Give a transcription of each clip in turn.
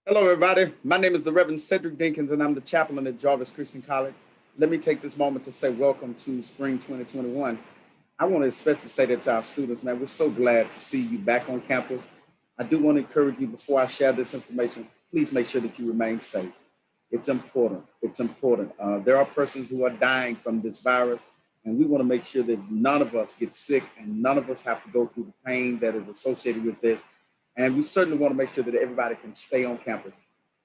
Hello, everybody. My name is the Reverend Cedric Dinkins, and I'm the chaplain at Jarvis Christian College. Let me take this moment to say welcome to spring 2021. I want to especially say that to our students, man, we're so glad to see you back on campus. I do want to encourage you before I share this information, please make sure that you remain safe. It's important. It's important. There are persons who are dying from this virus, and we want to make sure that none of us get sick and none of us have to go through the pain that is associated with this. And we certainly want to make sure that everybody can stay on campus.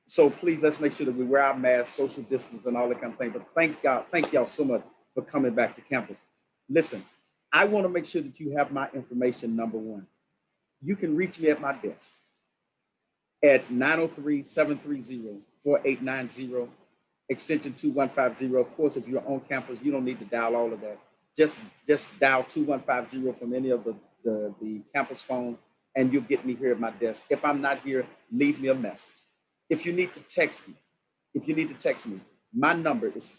So please, let's make sure that we wear our masks, social distance, and all that kind of thing. But thank y'all so much for coming back to campus. Listen, I want to make sure that you have my information, number one. You can reach me at my desk at 903-730-4890, extension 2150. Of course, if you're on campus, you don't need to dial all of that. Just dial 2150 from any of the campus phones, and you'll get me here at my desk. If I'm not here, leave me a message. If you need to text me, my number is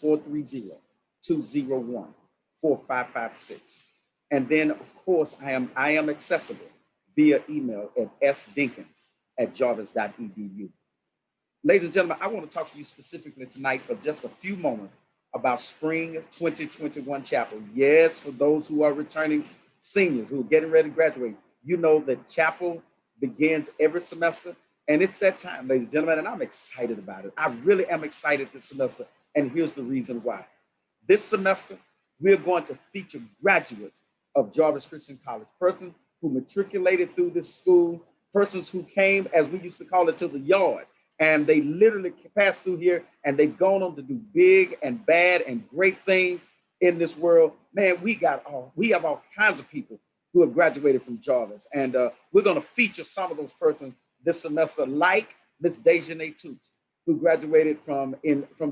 430-201-4556. And then, of course, I am accessible via email at sdinkins@jarvis.edu. Ladies and gentlemen, I want to talk to you specifically tonight for just a few moments about spring 2021 chapel. Yes, for those who are returning seniors who are getting ready to graduate, you know that chapel begins every semester, and it's that time, ladies and gentlemen, and I'm excited about it. I really am excited this semester, and here's the reason why. This semester, we're going to feature graduates of Jarvis Christian College, persons who matriculated through this school, persons who came, as we used to call it, to the yard, and they literally passed through here, and they've gone on to do big and bad and great things in this world. Man, we have all kinds of people who have graduated from Jarvis, and we're going to feature some of those persons this semester, like Miss Dejanay Toots, who graduated from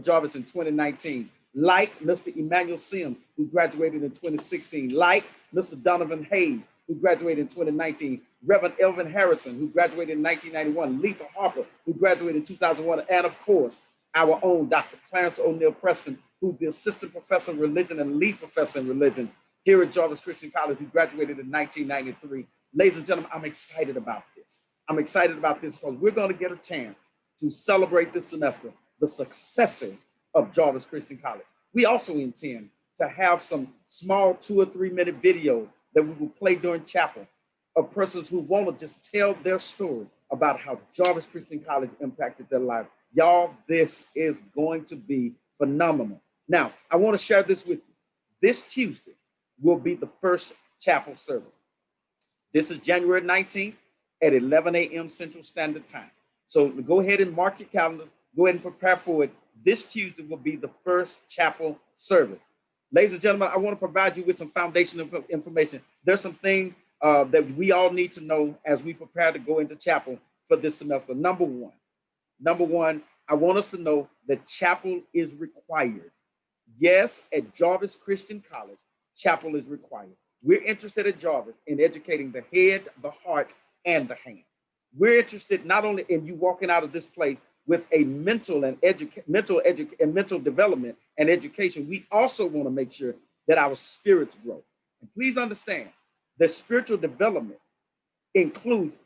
Jarvis in 2019, like Mr. Emmanuel Sims, who graduated in 2016, like Mr. Donovan Hayes, who graduated in 2019, Reverend Elvin Harrison, who graduated in 1991, Letha Harper, who graduated in 2001, and of course, our own Dr. Clarence O'Neill Preston, who's the assistant professor in religion and lead professor in religion here at Jarvis Christian College, who graduated in 1993. Ladies and gentlemen, I'm excited about this. I'm excited about this because we're going to get a chance to celebrate this semester the successes of Jarvis Christian College. We also intend to have some small 2 or 3 minute videos that we will play during chapel of persons who want to just tell their story about how Jarvis Christian College impacted their lives. Y'all, this is going to be phenomenal. Now, I want to share this with you. This Tuesday will be the first chapel service. This is January 19th at 11 a.m. Central Standard Time. So go ahead and mark your calendars. Go ahead and prepare for it. This Tuesday will be the first chapel service. Ladies and gentlemen, I want to provide you with some foundational information. There's some things that we all need to know as we prepare to go into chapel for this semester. Number one, I want us to know that chapel is required. Yes, at Jarvis Christian College, chapel is required. We're interested at Jarvis in educating the head, the heart, and the hand. We're interested not only in you walking out of this place with a mental development and education, we also want to make sure that our spirits grow. And please understand that spiritual development includes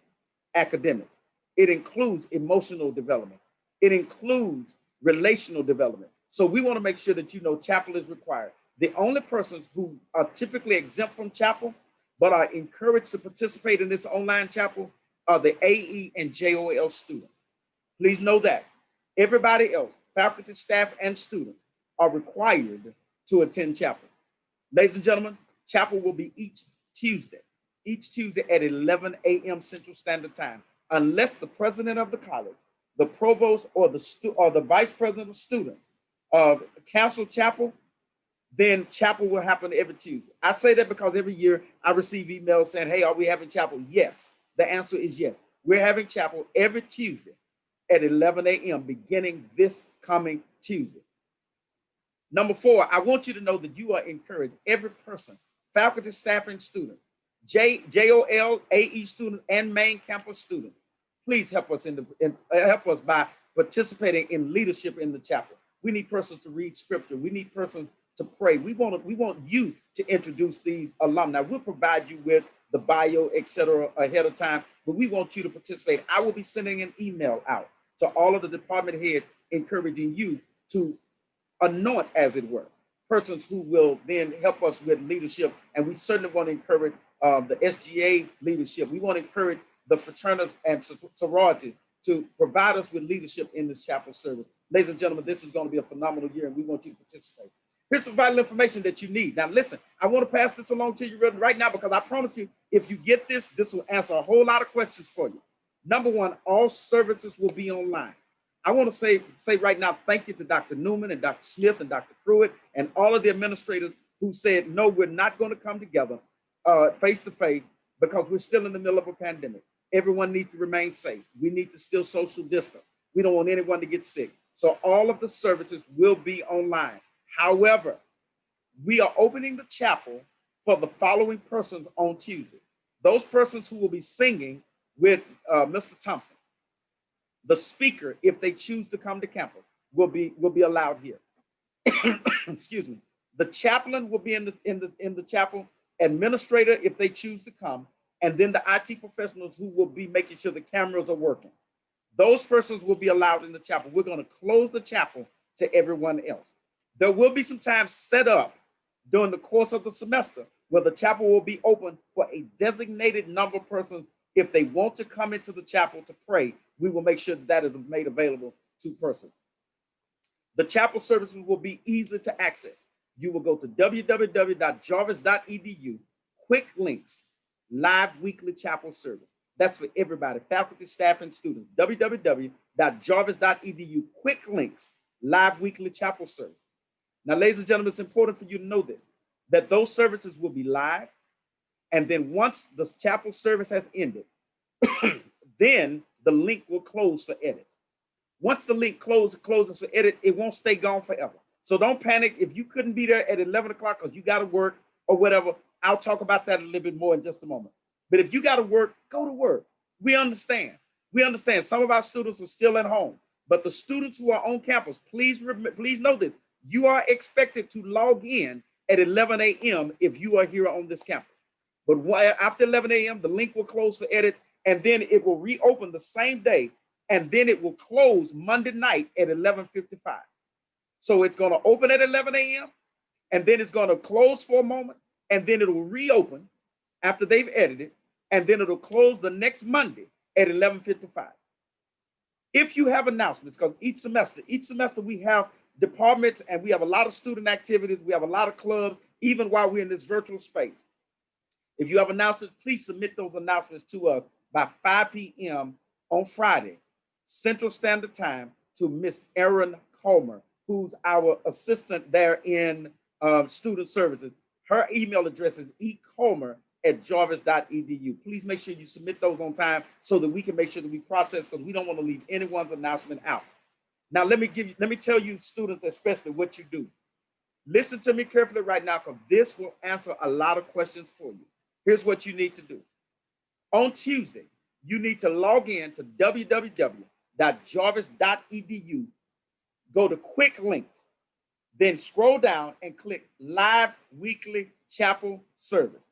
academics. It includes emotional development. It includes relational development. So we want to make sure that you know chapel is required. The only persons who are typically exempt from chapel but are encouraged to participate in this online chapel are the AE and JOL students. Please know that. Everybody else, faculty, staff, and students are required to attend chapel. Ladies and gentlemen, chapel will be each Tuesday at 11 a.m. Central Standard Time, unless the president of the college, the provost, or the vice president of students cancel chapel, then chapel will happen every Tuesday. I say that because every year I receive emails saying, hey, are we having chapel? Yes, the answer is yes. We're having chapel every Tuesday at 11 a.m. beginning this coming Tuesday. Number 4, I want you to know that you are encouraged, every person, faculty, staff, and students, JOL, AE students, and main campus students, please help us help us by participating in leadership in the chapel. We need persons to read scripture. We need persons to pray. We want you to introduce these alumni. We'll provide you with the bio, etc., ahead of time, but we want you to participate. I will be sending an email out to all of the department heads, encouraging you to anoint, as it were, persons who will then help us with leadership. And we certainly want to encourage the SGA leadership. We want to encourage the fraternities and sororities to provide us with leadership in this chapel service. Ladies and gentlemen, this is going to be a phenomenal year, and we want you to participate. Here's some vital information that you need. Now, listen, I want to pass this along to you right now, because I promise you, if you get this, this will answer a whole lot of questions for you. Number one, all services will be online. I want to say right now, thank you to Dr. Newman and Dr. Smith and Dr. Pruitt and all of the administrators who said, no, we're not going to come together face to face because we're still in the middle of a pandemic. Everyone needs to remain safe. We need to still social distance. We don't want anyone to get sick. So all of the services will be online. However, we are opening the chapel for the following persons on Tuesday. Those persons who will be singing with Mr. Thompson. The speaker, if they choose to come to campus, will be allowed here. Excuse me. The chaplain will be in the chapel. Administrator, if they choose to come, and then the IT professionals who will be making sure the cameras are working. Those persons will be allowed in the chapel. We're going to close the chapel to everyone else. There will be some time set up during the course of the semester where the chapel will be open for a designated number of persons. If they want to come into the chapel to pray, we will make sure that is made available to persons. The chapel services will be easy to access. You will go to www.jarvis.edu, quick links, live weekly chapel service. That's for everybody, faculty, staff, and students. www.jarvis.edu, quick links, live weekly chapel service. Now, ladies and gentlemen, it's important for you to know this, that those services will be live. And then once the chapel service has ended, then the link will close for edit. Once the link closes for edit, it won't stay gone forever. So don't panic if you couldn't be there at 11 o'clock because you got to work or whatever. I'll talk about that a little bit more in just a moment. But if you got to work, go to work. We understand. We understand. Some of our students are still at home, but the students who are on campus, please know this. You are expected to log in at 11 a.m. if you are here on this campus. But after 11 a.m., the link will close for edit, and then it will reopen the same day, and then it will close Monday night at 11:55. So it's going to open at 11 a.m., and then it's going to close for a moment, and then it will reopen after they've edited, and then it'll close the next Monday at 11:55. If you have announcements, because each semester we have departments and we have a lot of student activities, we have a lot of clubs, even while we're in this virtual space. If you have announcements, please submit those announcements to us by 5 p.m. on Friday, Central Standard Time, to Miss Erin Comer, who's our assistant there in student services. Her email address is ecomer@jarvis.edu. Please make sure you submit those on time so that we can make sure that we process, because we don't want to leave anyone's announcement out. Now, let me tell you, students especially, what you do. Listen to me carefully right now, because this will answer a lot of questions for you. Here's what you need to do. On Tuesday, you need to log in to www.jarvis.edu, go to quick links, then scroll down and click live weekly chapel service.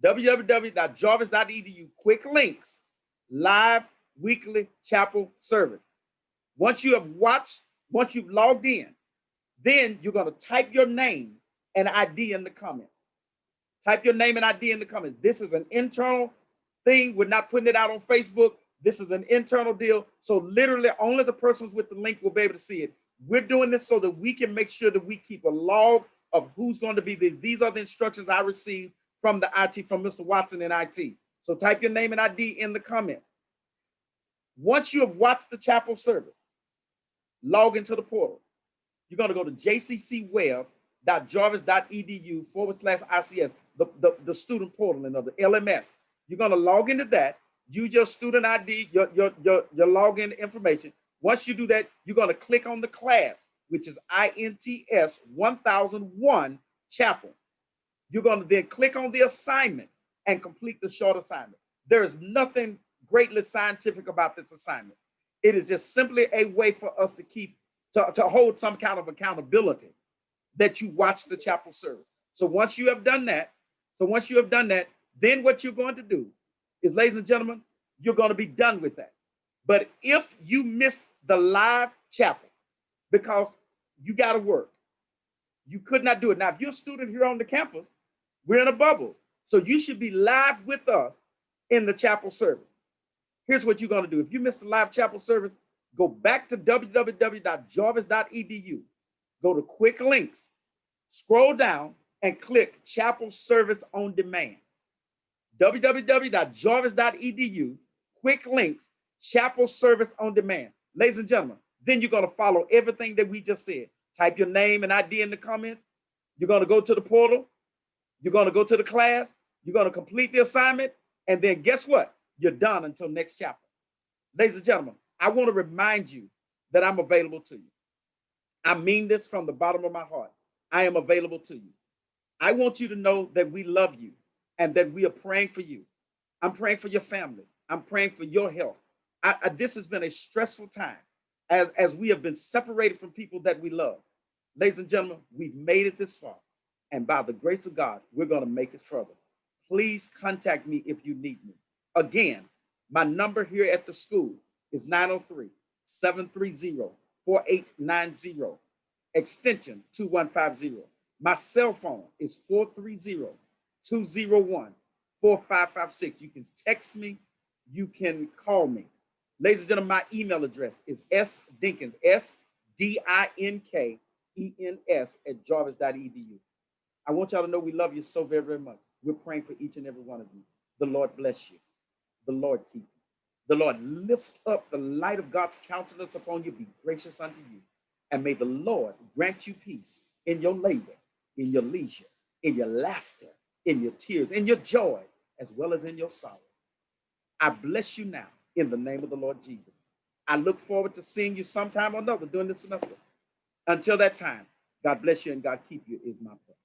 www.jarvis.edu, quick links, live weekly chapel service. Once you've logged in, then you're going to type your name and ID in the comments. Type your name and ID in the comments. This is an internal thing. We're not putting it out on Facebook. This is an internal deal. So literally only the persons with the link will be able to see it. We're doing this so that we can make sure that we keep a log of who's going to be there. These are the instructions I received from the IT, from Mr. Watson in IT. So type your name and ID in the comments. Once you have watched the chapel service, log into the portal. You're going to go to jccweb.jarvis.edu/ICS, the student portal and the LMS. You're going to log into that. Use your student ID, your login information. Once you do that, you're going to click on the class, which is INTS 1001 Chapel. You're going to then click on the assignment and complete the short assignment. There is nothing greatly scientific about this assignment. It is just simply a way for us to hold some kind of accountability that you watch the chapel service. So once you have done that, then what you're going to do is, ladies and gentlemen, you're going to be done with that. But if you missed the live chapel because you got to work. You could not do it. Now, if you're a student here on the campus, we're in a bubble. So you should be live with us in the chapel service. Here's what you're going to do. If you missed the live chapel service, go back to www.jarvis.edu. Go to quick links, scroll down, and click chapel service on demand. www.jarvis.edu, quick links, chapel service on demand. Ladies and gentlemen, then you're going to follow everything that we just said. Type your name and ID in the comments. You're going to go to the portal. You're going to go to the class. You're going to complete the assignment. And then guess what? You're done until next chapter. Ladies and gentlemen, I want to remind you that I'm available to you. I mean this from the bottom of my heart. I am available to you. I want you to know that we love you and that we are praying for you. I'm praying for your families. I'm praying for your health. This has been a stressful time as we have been separated from people that we love. Ladies and gentlemen, we've made it this far. And by the grace of God, we're going to make it further. Please contact me if you need me. Again, my number here at the school is 903-730-4890, extension 2150. My cell phone is 430-201-4556. You can text me. You can call me. Ladies and gentlemen, my email address is sdinkens, SDINKENS@jarvis.edu. I want y'all to know we love you so very, very much. We're praying for each and every one of you. The Lord bless you. The Lord keep you. The Lord lift up the light of God's countenance upon you, be gracious unto you. And may the Lord grant you peace in your labor, in your leisure, in your laughter, in your tears, in your joy, as well as in your sorrow. I bless you now in the name of the Lord Jesus. I look forward to seeing you sometime or another during this semester. Until that time, God bless you and God keep you is my prayer.